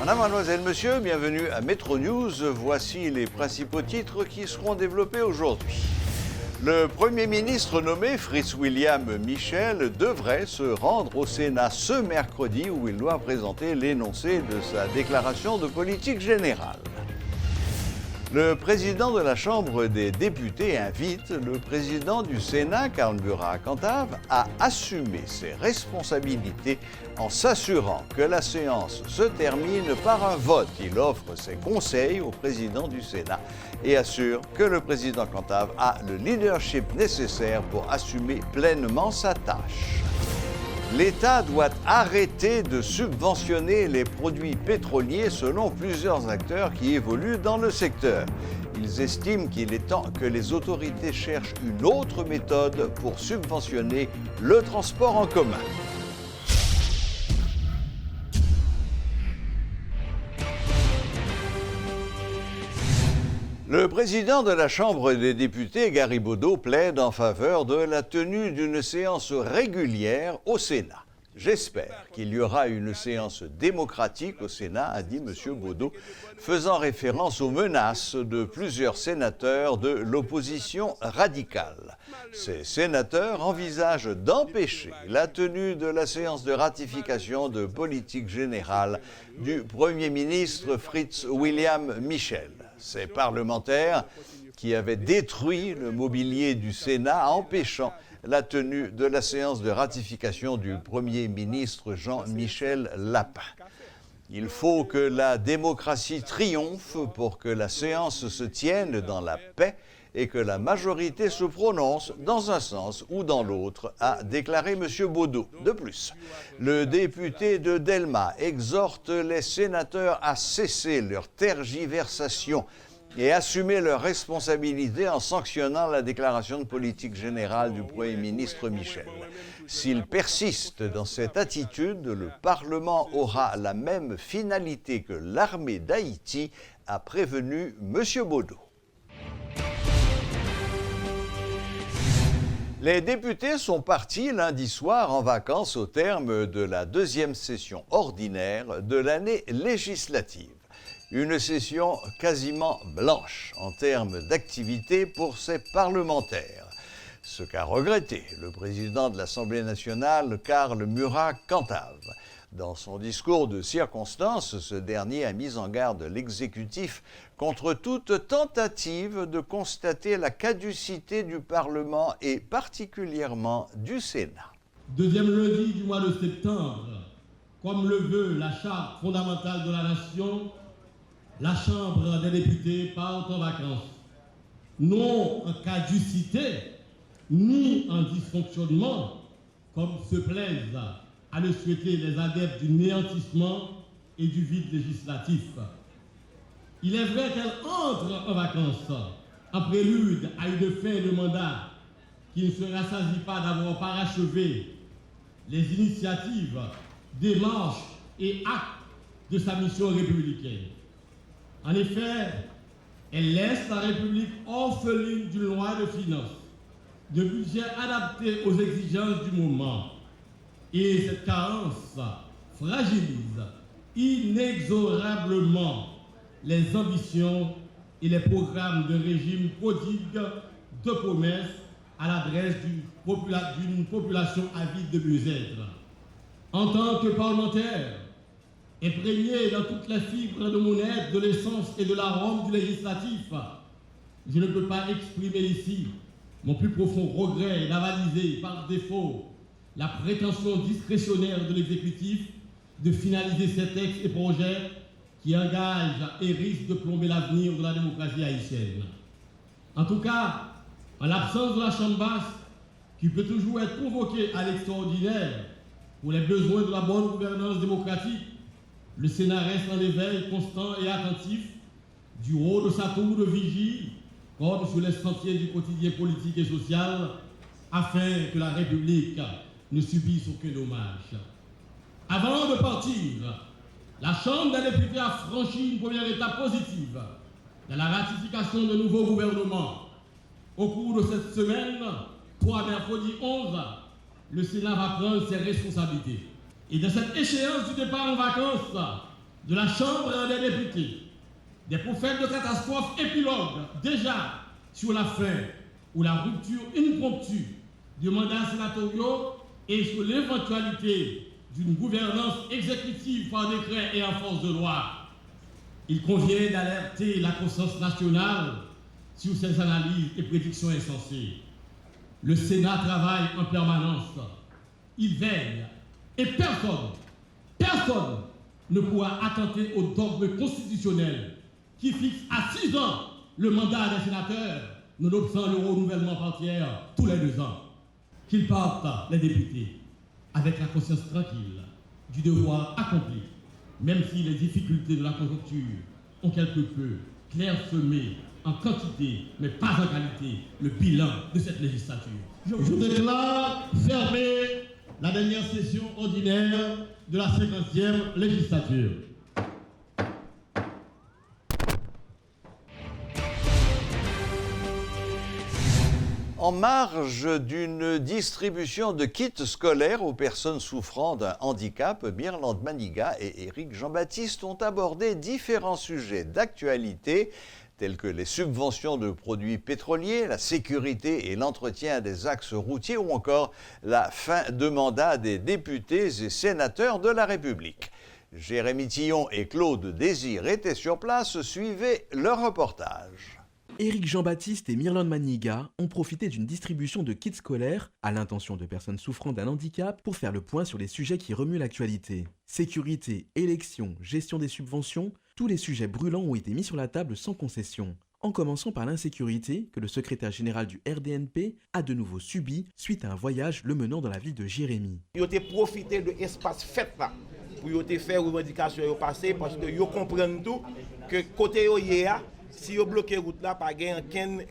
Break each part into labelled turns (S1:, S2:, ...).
S1: Madame, mademoiselle, monsieur, bienvenue à Métro News. Voici les principaux titres qui seront développés aujourd'hui. Le Premier ministre nommé, Fritz William Michel, devrait se rendre au Sénat ce mercredi où il doit présenter l'énoncé de sa déclaration de politique générale. Le président de la Chambre des députés invite le président du Sénat, Karl Burak-Cantave, à assumer ses responsabilités en s'assurant que la séance se termine par un vote. Il offre ses conseils au président du Sénat et assure que le président Cantave a le leadership nécessaire pour assumer pleinement sa tâche. L'État doit arrêter de subventionner les produits pétroliers selon plusieurs acteurs qui évoluent dans le secteur. Ils estiment qu'il est temps que les autorités cherchent une autre méthode pour subventionner le transport en commun. Le président de la Chambre des députés, Garibodo, plaide en faveur de la tenue d'une séance régulière au Sénat. J'espère qu'il y aura une séance démocratique au Sénat, a dit M. Baudot, faisant référence aux menaces de plusieurs sénateurs de l'opposition radicale. Ces sénateurs envisagent d'empêcher la tenue de la séance de ratification de politique générale du Premier ministre Fritz William Michel. Ces parlementaires qui avaient détruit le mobilier du Sénat empêchant la tenue de la séance de ratification du Premier ministre Jean-Michel Lapin. Il faut que la démocratie triomphe pour que la séance se tienne dans la paix et que la majorité se prononce dans un sens ou dans l'autre, a déclaré M. Baudot. De plus, le député de Delma exhorte les sénateurs à cesser leur tergiversation et assumer leurs responsabilités en sanctionnant la déclaration de politique générale du Premier ministre Michel. S'il persiste dans cette attitude, le Parlement aura la même finalité que l'armée d'Haïti, a prévenu M. Baudot. Les députés sont partis lundi soir en vacances au terme de la deuxième session ordinaire de l'année législative. Une session quasiment blanche en termes d'activité pour ces parlementaires. Ce qu'a regretté le président de l'Assemblée nationale, Karl Burak-Cantave. Dans son discours de circonstance, ce dernier a mis en garde l'exécutif contre toute tentative de constater la caducité du Parlement et particulièrement du Sénat.
S2: Deuxième lundi du mois de septembre, comme le veut la Charte fondamentale de la Nation, la Chambre des députés part en vacances. Non en caducité, ni en dysfonctionnement, comme se plaisent à le souhaiter les adeptes du néantissement et du vide législatif. Il est vrai qu'elle entre en vacances en prélude à une fin de mandat qui ne se rassasie pas d'avoir parachevé les initiatives, démarches et actes de sa mission républicaine. En effet, elle laisse la République orpheline d'une loi de finances, de budget adapté aux exigences du moment. Et cette carence fragilise inexorablement les ambitions et les programmes d'un régime prodigue de promesses à l'adresse d'une population avide de mieux-être. En tant que parlementaire, imprégné dans toutes les fibres de mon être, de l'essence et de l'arôme du législatif, je ne peux pas exprimer ici mon plus profond regret d'avaliser par défaut la prétention discrétionnaire de l'exécutif de finaliser ces textes et projets qui engagent et risquent de plomber l'avenir de la démocratie haïtienne. En tout cas, en l'absence de la Chambre basse, qui peut toujours être convoquée à l'extraordinaire pour les besoins de la bonne gouvernance démocratique, le Sénat reste en éveil constant et attentif du haut de sa tour de vigie, comme sur les sentiers du quotidien politique et social, afin que la République ne subisse aucun dommage. Avant de partir, la Chambre des députés a franchi une première étape positive dans la ratification de nouveaux gouvernements. Au cours de cette semaine, pour mercredi 11, le Sénat va prendre ses responsabilités. Et de cette échéance du départ en vacances, de la Chambre des députés, des prophètes de catastrophes épilogues déjà sur la fin ou la rupture impromptue du mandat sénatorial et sur l'éventualité d'une gouvernance exécutive par décret et en force de loi. Il convient d'alerter la conscience nationale sur ces analyses et prédictions insensées. Le Sénat travaille en permanence. Il veille. Et personne ne pourra attenter au dogme constitutionnel qui fixe à 6 ans le mandat des sénateurs, nonobstant le renouvellement par tiers tous les 2 ans. Qu'ils partent, les députés, avec la conscience tranquille du devoir accompli, même si les difficultés de la conjoncture ont quelque peu clairsemé en quantité, mais pas en qualité, le bilan de cette législature. Je déclare fermée la dernière session ordinaire de la 50e législature.
S1: En marge d'une distribution de kits scolaires aux personnes souffrant d'un handicap, Mirlande Maniga et Éric Jean-Baptiste ont abordé différents sujets d'actualité tels que les subventions de produits pétroliers, la sécurité et l'entretien des axes routiers ou encore la fin de mandat des députés et sénateurs de la République. Jérémy Tillon et Claude Désir étaient sur place, suivez leur reportage.
S3: Éric Jean-Baptiste et Mirlande Maniga ont profité d'une distribution de kits scolaires à l'intention de personnes souffrant d'un handicap pour faire le point sur les sujets qui remuent l'actualité. Sécurité, élections, gestion des subventions, tous les sujets brûlants ont été mis sur la table sans concession. En commençant par l'insécurité que le secrétaire général du RDNP a de nouveau subi suite à un voyage le menant dans la ville de Jérémy.
S4: Ils ont profité de l'espace fait là pour faire revendication passer parce que ils comprennent tout que côté si vous bloquez la route là, pas aucune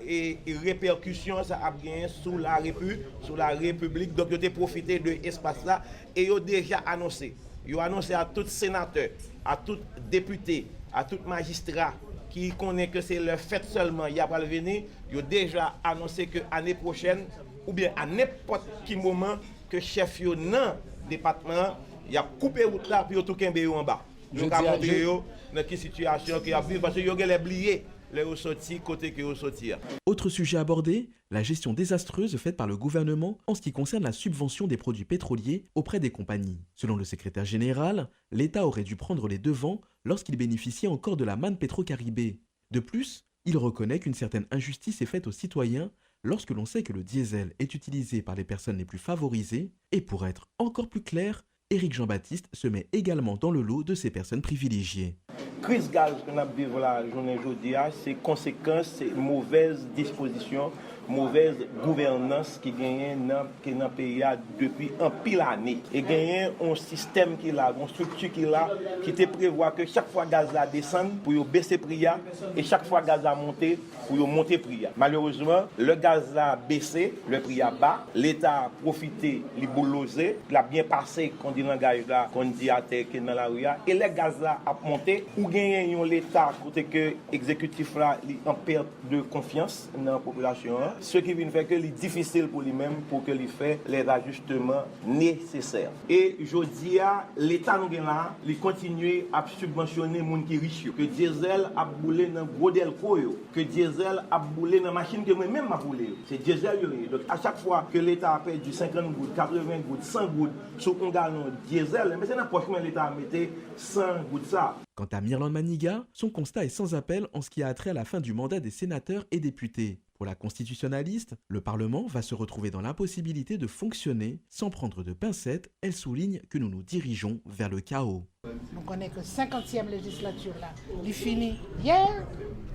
S4: répercussion ça a bien sur la République. Donc ils ont profité de l'espace là et ils ont déjà annoncé. Ils ont annoncé à tous sénateurs, à tous députés, à tous magistrats qui connaissent que c'est leur fête seulement, il y a pas le venir, ils ont déjà annoncé que l'année prochaine ou bien à n'importe quel moment que chef yo dans département, il a coupé route là puis tout kembe en bas. Donc à montrer dans quelle situation qui a vécu parce que yo les oublié les sorti côté que yo sorti.
S3: Autre sujet abordé, la gestion désastreuse faite par le gouvernement en ce qui concerne la subvention des produits pétroliers auprès des compagnies. Selon le secrétaire général, l'État aurait dû prendre les devants lorsqu'il bénéficiait encore de la manne Petro-Caribé. De plus, il reconnaît qu'une certaine injustice est faite aux citoyens lorsque l'on sait que le diesel est utilisé par les personnes les plus favorisées. Et pour être encore plus clair, Éric Jean-Baptiste se met également dans le lot de ces personnes privilégiées.
S4: Crise gaz que nous avons la journée aujourd'hui, c'est conséquence, c'est mauvaise disposition, mauvaise gouvernance qui gagne dans le pays depuis un pile d'années. Et gagne un système qui a, une structure qui a, qui te prévoit que chaque fois gaz la descend pour baisser le prix et chaque fois gaz la monter pour monter le prix. Malheureusement, le gaz a baissé, le prix a bas, l'État a profité, il boulosé, il a bien passé, qu'on dit dans le gaz là, qu'on dit à terre, dans la rue, et le gaz là a monté, ou gagne l'État côté que l'exécutif là en perte de confiance dans la population. Ce qui vient faire que c'est difficile pour lui-même pour qu'il fasse les ajustements nécessaires. Et je dis à l'État là, il continue à subventionner les gens qui sont riches. Que diesel a boulé dans gros delco, que diesel a boulé dans machine que moi-même m'a boulé. C'est diesel. Donc à chaque fois que l'État a perdu 50 gouttes, 80 gouttes, 100 gouttes sur un gallon diesel, mais c'est n'importe quoi l'État a mis 100 gouttes ça.
S3: Quant à Mirlande Maniga, son constat est sans appel en ce qui a trait à la fin du mandat des sénateurs et députés. Pour la constitutionnaliste, le Parlement va se retrouver dans l'impossibilité de fonctionner sans prendre de pincettes. Elle souligne que nous nous dirigeons vers le chaos.
S5: On connaît que 50e législature là, il finit hier,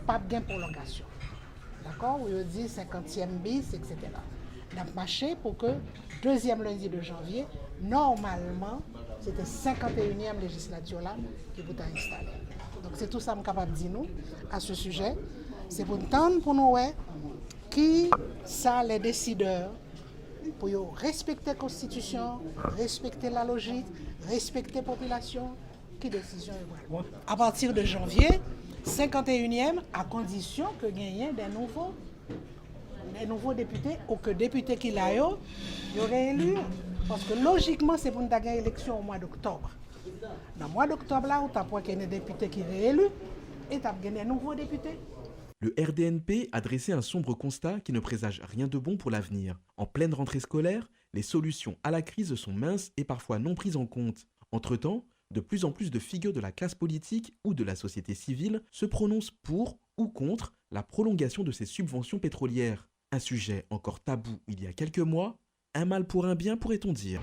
S5: pas de gain prolongation. D'accord? Où il dit 50e bis, etc. On a marché pour que deuxième lundi de janvier, normalement, c'était 51e législature là qui vous a installé. Donc c'est tout ça que je suis capable de dire nous à ce sujet. C'est pour entendre pour nous qui ça les décideurs pour respecter la Constitution, respecter la logique, respecter la population, qui décision est bonne. À partir de janvier, 51e, à condition que gagne des nouveaux députés ou que députés qui l'ont, il y aurait élu. Parce que logiquement, c'est pour nous gagner l'élection au mois d'octobre. Dans le mois d'octobre, là, on a des députés qui sont réélus et tu as des nouveaux députés.
S3: Le RDNP a dressé un sombre constat qui ne présage rien de bon pour l'avenir. En pleine rentrée scolaire, les solutions à la crise sont minces et parfois non prises en compte. Entre-temps, de plus en plus de figures de la classe politique ou de la société civile se prononcent pour ou contre la prolongation de ces subventions pétrolières. Un sujet encore tabou il y a quelques mois, un mal pour un bien pourrait-on dire.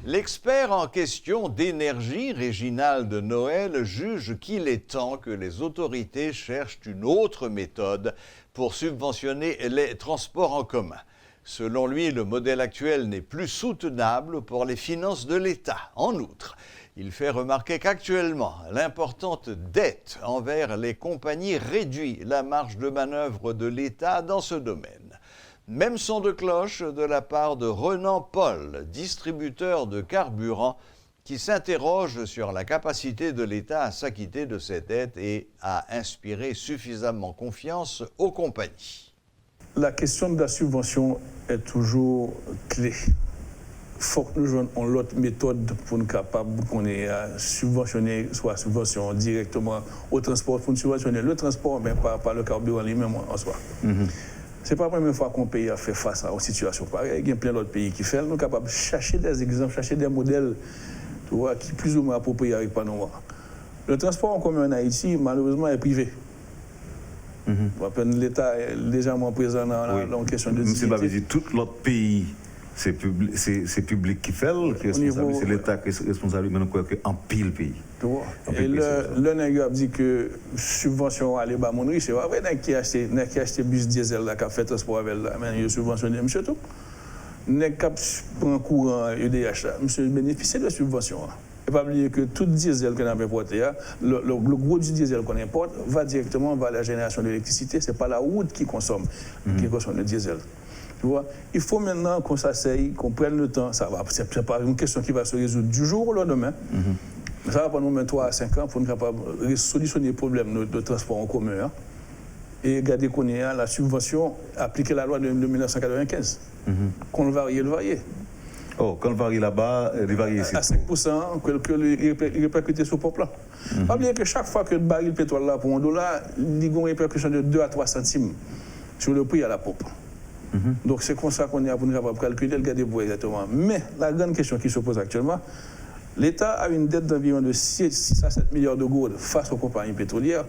S1: L'expert en question d'énergie, Réginald Noël, juge qu'il est temps que les autorités cherchent une autre méthode pour subventionner les transports en commun. Selon lui, le modèle actuel n'est plus soutenable pour les finances de l'État. En outre, il fait remarquer qu'actuellement, l'importante dette envers les compagnies réduit la marge de manœuvre de l'État dans ce domaine. Même son de cloche de la part de Renan Paul, distributeur de carburant, qui s'interroge sur la capacité de l'État à s'acquitter de ses dettes et à inspirer suffisamment confiance aux compagnies.
S6: La question de la subvention est toujours clé. Il faut que nous jouions l'autre méthode pour nous capables de subventionner, soit subvention directement au transport, pour nous subventionner le transport, mais pas le carburant lui-même en soi. Ce n'est pas la première fois qu'un pays a fait face à une situation pareille. Il y a plein d'autres pays qui font. Nous sommes capables de chercher des exemples, chercher des modèles qui sont plus ou moins appropriés avec pas nous. Le transport en commun en Haïti, malheureusement, est privé. L'État est légèrement présent dans la question de dignité.
S7: M. Babézy, tout l'autre pays, c'est public qui fait, c'est l'État qui est responsable, mais nous croyons qu'en pile pays.
S6: Et le nègre a dit que subvention à l'ébat mon riche, c'est vrai, qui a acheté bus diesel là, qui a fait transport avec là, mais il a subventionné, monsieur tout. Nègre qui prend courant EDH là, monsieur bénéficie de subvention. Et pas oublier que tout diesel qu'on a importé, le gros du diesel qu'on importe va directement vers la génération d'électricité, c'est pas la route qui consomme le diesel. Tu vois? Il faut maintenant qu'on s'asseye, qu'on prenne le temps, ça va, c'est pas une question qui va se résoudre du jour au lendemain. Ça va prendre 3 à 5 ans pour nous capables de solutionner les problèmes de transport en commun. Hein, et regarder qu'on a la subvention, appliquer la loi de 1995. Qu'on le varie, le varier.
S7: Oh, quand le varie là-bas, il varie ici.
S6: À 5%, que le répercuté sur le plan. Pas oublier que chaque fois que le baril de pétrole là pour $1, il y a une répercussion de 2 à 3 centimes sur le prix à la pompe. Donc c'est comme ça qu'on est capable de calculer le garder pour exactement. Mais la grande question qui se pose actuellement, l'État a une dette d'environ de 6 à 7 milliards de gourdes face aux compagnies pétrolières.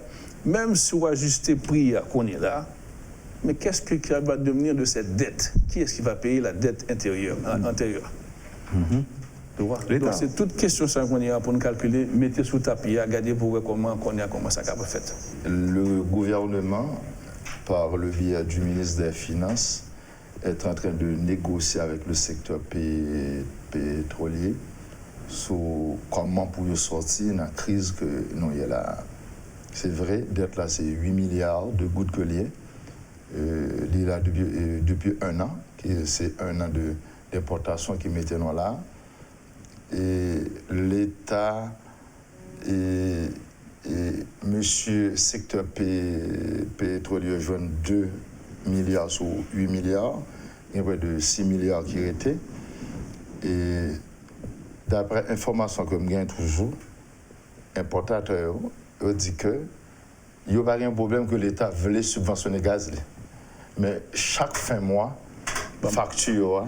S6: Même si on ajuste le prix qu'on est là, mais qu'est-ce qui va devenir de cette dette? Qui est-ce qui va payer la dette antérieure? Donc c'est toute question ça qu'on est pour nous calculer, mettez sous tapis, regarder pour voir comment ça va fait.
S8: Le gouvernement, par le biais du ministre des Finances, est en train de négocier avec le secteur pétrolier sur comment pour sortir de la crise que nous y a là. C'est vrai, dette là, c'est 8 milliards de gouttes que liées. Il est là depuis 1 an, c'est 1 an d'importation qui mettait nous là. Et l'État et monsieur secteur pétrolier joue 2 milliards sur 8 milliards, il y a près de 6 milliards qui étaient. Et d'après l'information que je gagne toujours, importateur dit que il n'y a pas un problème que l'État voulait subventionner le gaz. Mais chaque fin de mois, facture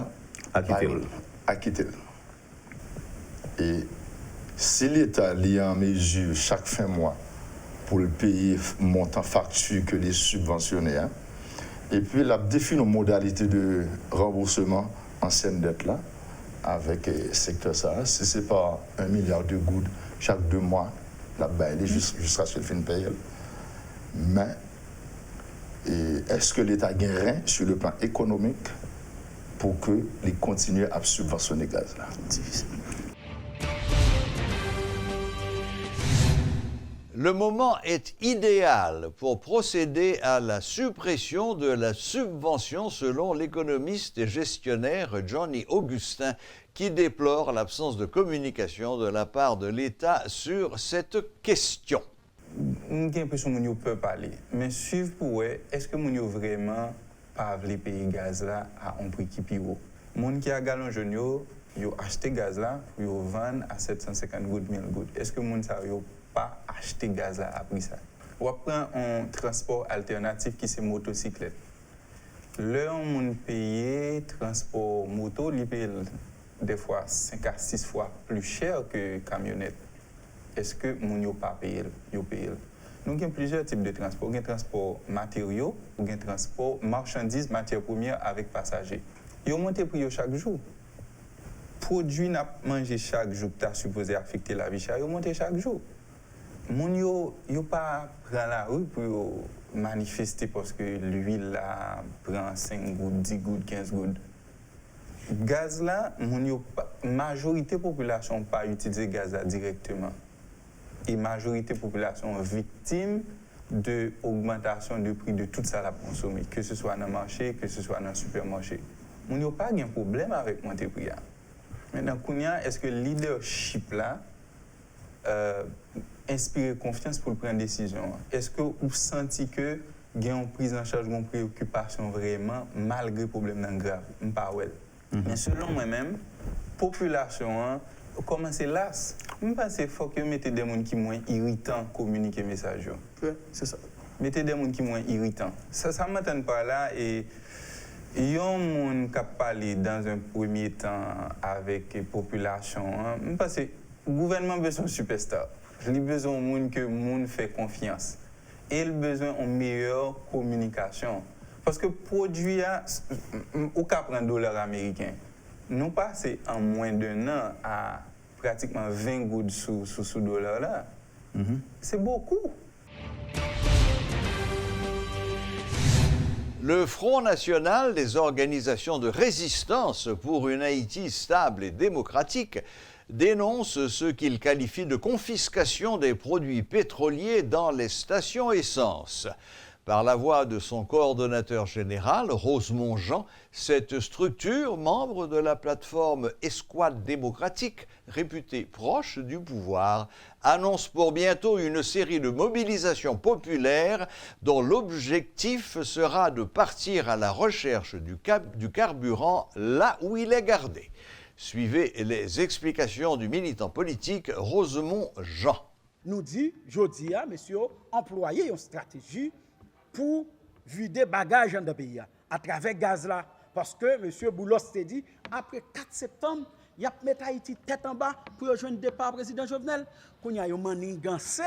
S8: a quitté. Et si l'État est en mesure chaque fin de mois pour le payer montant facture que les subventionnaires, et puis il a défini nos modalités de remboursement ancienne dette là, avec le secteur ça, si ce n'est pas 1 milliard de gouttes chaque 2 mois, la baille jusqu'à ce qu'il fin de payer. Mais est-ce que l'État gagnerait sur le plan économique pour qu'il continue à subventionner le gaz là?
S1: Le moment est idéal pour procéder à la suppression de la subvention selon l'économiste et gestionnaire Johnny Augustin qui déplore l'absence de communication de la part de l'État sur cette question.
S9: J'ai l'impression que nous peut parler, mais suivre pour eux, est-ce que nous vraiment pas les payer gaz là à un prix qui est plus haut? Les gens qui a galon jaune ils ont acheté gaz là, ils ont vendu à 750 gouttes, 1000 gouttes. Est-ce que les gens n'ont pas acheté gaz là après ça? On prend un transport alternatif qui c'est motocyclette. Là, on paye transport moto, il paye des fois 5 à 6 fois plus cher que camionnette. Est-ce que les gens n'ont pas payé? Ils payent. Nous avons plusieurs types de transport. Il y a un transport matériaux, ou un transport marchandises, matières premières avec passagers. Ils ont monté le prix chaque jour. Produits n'a mangé chaque jour qui est supposé affecter la vie chère, ils ont monté chaque jour. Les gens n'ont pas pris la rue pour manifester parce que l'huile là prend 5 gouttes, 10 gouttes, 15 gouttes. Gaz là, la majorité de la population n'a pas utilisé gaz là directement. Et la majorité de la population est victime de l'augmentation du prix de tout ça à consommer, que ce soit dans le marché, que ce soit dans le supermarché. On n'a pas de problème avec monter prix. Maintenant, est-ce que le leadership là inspire confiance pour prendre des décisions? Est-ce que vous sentez que vous avez une prise en charge, une préoccupation vraiment, malgré les problèmes graves? Pas ouais. Mais selon moi-même, la population commence à lasse. Je pense qu'il faut que vous mettez des gens qui sont moins irritants pour communiquer les messages.
S6: Oui, c'est ça.
S9: Mettez des gens qui sont moins irritants. Ça ne m'attend pas là. Et il y a un monde qui a parlé dans un premier temps avec la population. Je pense que le gouvernement a besoin de superstar. Il a besoin de gens que le monde fait confiance. Et il a besoin d'une meilleure communication. Parce que produit, au cas prendre $1 américain, nous passons en moins d'un an à pratiquement 20 gouttes sous $. Là. C'est beaucoup.
S1: Le Front national des organisations de résistance pour une Haïti stable et démocratique dénonce ce qu'il qualifie de confiscation des produits pétroliers dans les stations essence. Par la voix de son coordonnateur général, Rosemont Jean, cette structure, membre de la plateforme Escouade démocratique, réputée proche du pouvoir, annonce pour bientôt une série de mobilisations populaires dont l'objectif sera de partir à la recherche du carburant là où il est gardé. Suivez les explications du militant politique Rosemont Jean.
S10: Nous dit, jodi a, monsieur, employer une stratégie pour vider bagages dans le pays à travers gaz là. Parce que M. Boulos s'est dit, après 4 septembre, il y a mis Haïti tête en bas pour rejoindre le départ président Jovenel. Quand il y a eu manigancé,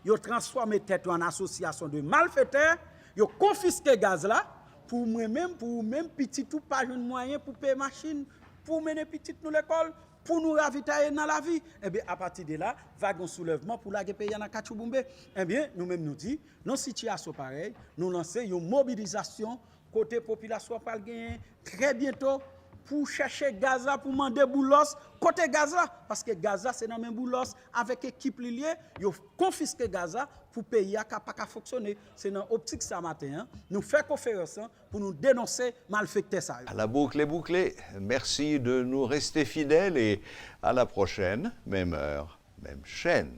S10: il a transformé tête en association de malfaiteurs, il a confisqué gaz là pour moi-même, pour même petit tout pas de moyen pour payer machine, pour mener petit nous l'école, pour nous ravitailler dans la vie. Eh bien, à partir de là, vague un soulèvement pour la pays dans Kachouboumbe. Eh bien, nous-mêmes nous disons, dans une situation pareille, nous lançons une mobilisation côté population par gagner très bientôt pour chercher Gaza, pour demander Boulos, côté Gaza, parce que Gaza c'est dans le même Boulos, avec l'équipe liée, ils ont confisqué Gaza pour payer à pas fonctionner. C'est dans l'optique ça matin, nous faisons conférence pour nous dénoncer malfecté ça.
S1: À la boucle est bouclée. Merci de nous rester fidèles et à la prochaine, même heure, même chaîne.